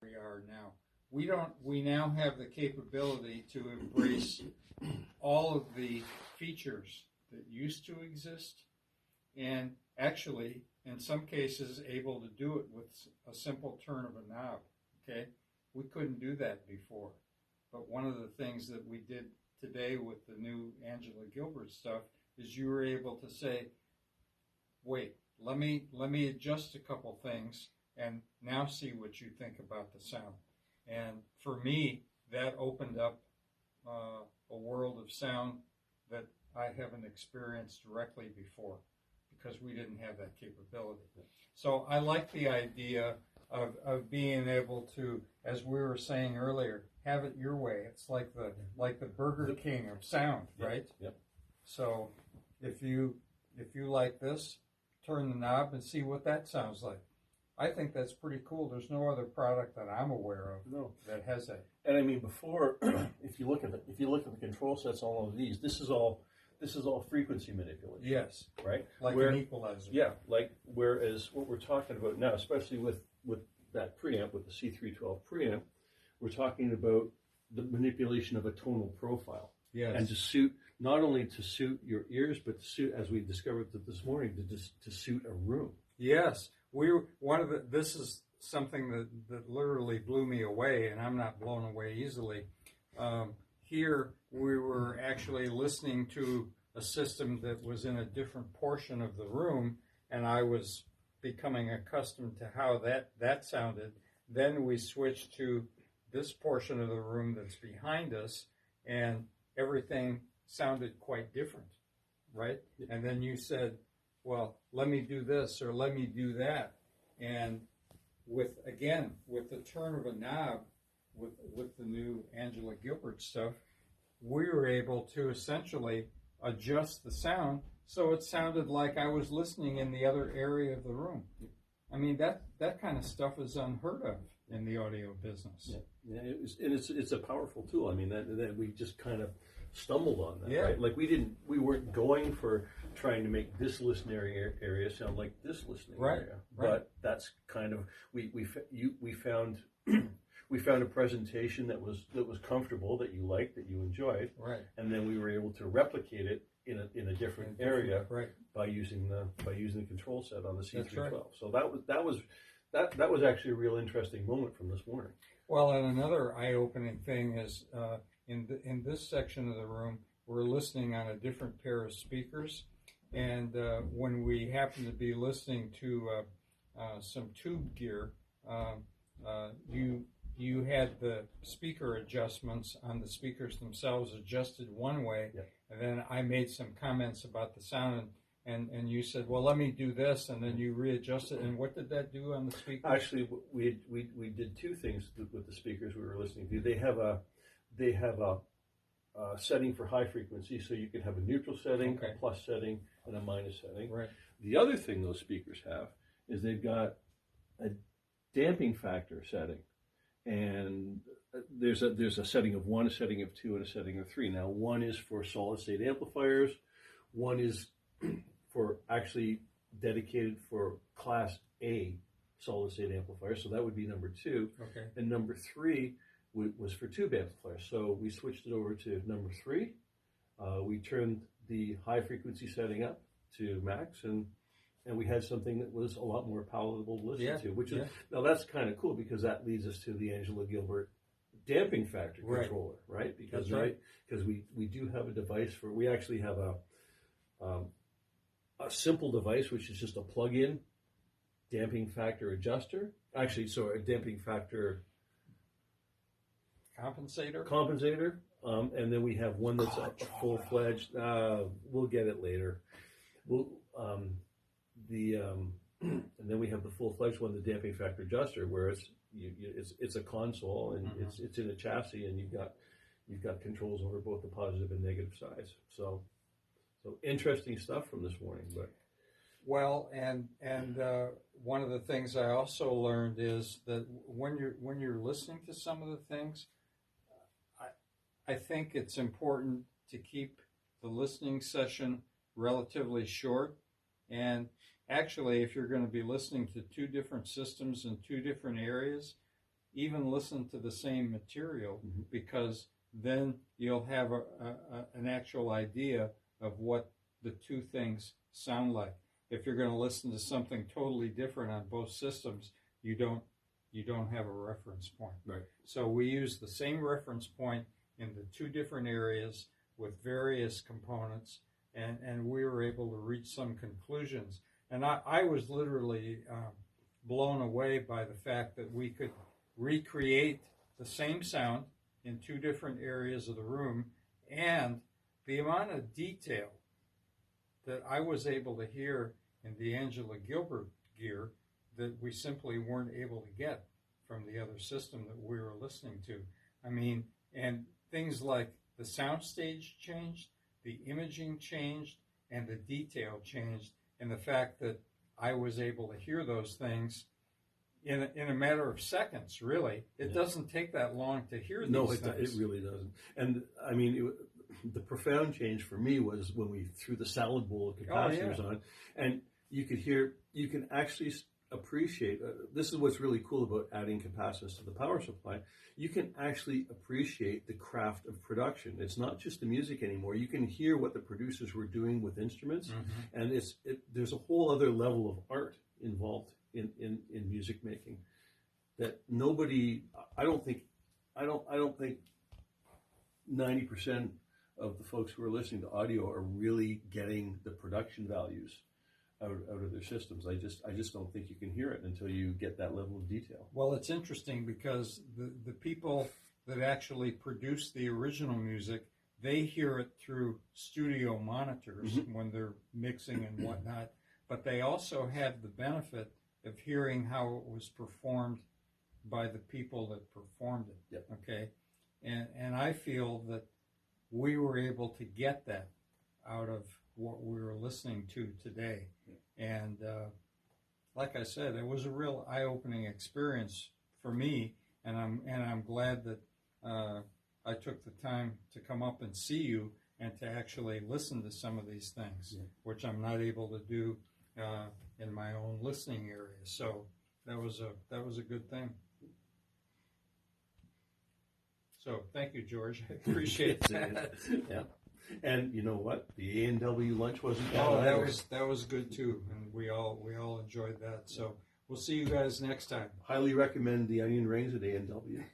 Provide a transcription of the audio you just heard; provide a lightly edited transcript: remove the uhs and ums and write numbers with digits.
we are now. We now have the capability to embrace all of the features that used to exist, and actually, in some cases, able to do it with a simple turn of a knob. Okay, we couldn't do that before. But one of the things that we did today with the new Angela-Gilbert stuff is you were able to say, wait, let me adjust a couple things and now see what you think about the sound. And for me, that opened up a world of sound that I haven't experienced directly before because we didn't have that capability. So I like the idea of being able to, as we were saying earlier, have it your way. It's like the Burger King of sound, right? Yep. So if you like this, turn the knob and see what that sounds like. I think that's pretty cool. There's no other product that I'm aware of that has that. And I mean, before, if you look at the control sets, all of these, this is all frequency manipulation. Yes. Right. Like an equalizer. Yeah. Like whereas what we're talking about now, especially with that preamp, with the C312 preamp, we're talking about the manipulation of a tonal profile. Yes. And to suit, not only to suit your ears, but to suit, as we discovered this morning, to suit a room. Yes. This is something that literally blew me away, and I'm not blown away easily. Here we were actually listening to a system that was in a different portion of the room, and I was becoming accustomed to how that sounded. Then we switched to this portion of the room that's behind us, and everything sounded quite different, right? And then you said, well, let me do this or let me do that. And with the turn of a knob, with the new Angela-Gilbert stuff, we were able to essentially adjust the sound so it sounded like I was listening in the other area of the room. I mean, that kind of stuff is unheard of in the audio business. Yeah, it's a powerful tool. I mean, that we just kind of stumbled on that, yeah. Right? Like we weren't going for trying to make this listening area sound like this listening area. Right. But that's kind of we found we found a presentation that was comfortable, that you liked, that you enjoyed, right? And then we were able to replicate it in a different area, right? by using the control set on the C312. Right. So that was actually a real interesting moment from this morning. Well, and another eye-opening thing is in this section of the room, we're listening on a different pair of speakers, and when we happen to be listening to some tube gear, you had the speaker adjustments on the speakers themselves adjusted one way, yeah. And then I made some comments about the sound, and you said, well, let me do this, and then you readjusted. And what did that do on the speakers? Actually, we did two things with the speakers we were listening to. They have a setting for high frequency, so you can have a neutral setting, okay. A plus setting, and a minus setting. Right. The other thing those speakers have is they've got a damping factor setting, and there's a setting of 1, a setting of 2, and a setting of 3. Now, 1 is for solid state amplifiers. 1 is for actually dedicated for Class A solid state amplifiers, so that would be number 2. Okay. And number 3 was for tube amplifiers. So we switched it over to number 3. We turned the high frequency setting up to max, and we had something that was a lot more palatable to listen to. Which is now that's kind of cool because that leads us to the Angela-Gilbert damping factor controller, right? Because because we do have a device for. We actually have a simple device which is just a plug-in damping factor adjuster. Actually, so a damping factor compensator. And then we have one that's a full-fledged. We'll get it later. And then we have the full-fledged one, the damping factor adjuster, where it's a console and it's in a chassis, and you've got controls over both the positive and negative sides. So interesting stuff from this morning, but. Well, and one of the things I also learned is that when you're listening to some of the things, I think it's important to keep the listening session relatively short. And actually, if you're going to be listening to two different systems in two different areas, even listen to the same material, because then you'll have an actual idea of what the two things sound like. If you're going to listen to something totally different on both systems, you don't have a reference point. Right. So we use the same reference point in the two different areas with various components, and we were able to reach some conclusions. And I was literally blown away by the fact that we could recreate the same sound in two different areas of the room, and the amount of detail that I was able to hear in the Angela-Gilbert gear that we simply weren't able to get from the other system that we were listening to. I mean, and things like the soundstage changed, the imaging changed, and the detail changed, and the fact that I was able to hear those things in a matter of seconds, really. It doesn't take that long to hear these things. No, it really doesn't. And, I mean, the profound change for me was when we threw the salad bowl of capacitors on, and you can actually appreciate, this is what's really cool about adding capacitors to the power supply, you can actually appreciate the craft of production. It's not just the music anymore. You can hear what the producers were doing with instruments, and there's a whole other level of art involved in music making that nobody, I don't think 90% of the folks who are listening to audio are really getting the production values out of their systems. I just don't think you can hear it until you get that level of detail. Well, it's interesting because the people that actually produce the original music, they hear it through studio monitors when they're mixing and whatnot, but they also have the benefit of hearing how it was performed by the people that performed it. Yep. Okay, and I feel that we were able to get that out of what we were listening to today. And like I said, it was a real eye-opening experience for me, and I'm glad that I took the time to come up and see you and to actually listen to some of these things, which I'm not able to do in my own listening area. So that was a good thing. So thank you, George. I appreciate that. Yeah. And you know what? The A&W lunch wasn't bad. Oh, that was good too, and we all enjoyed that. So we'll see you guys next time. Highly recommend the onion rings at A&W.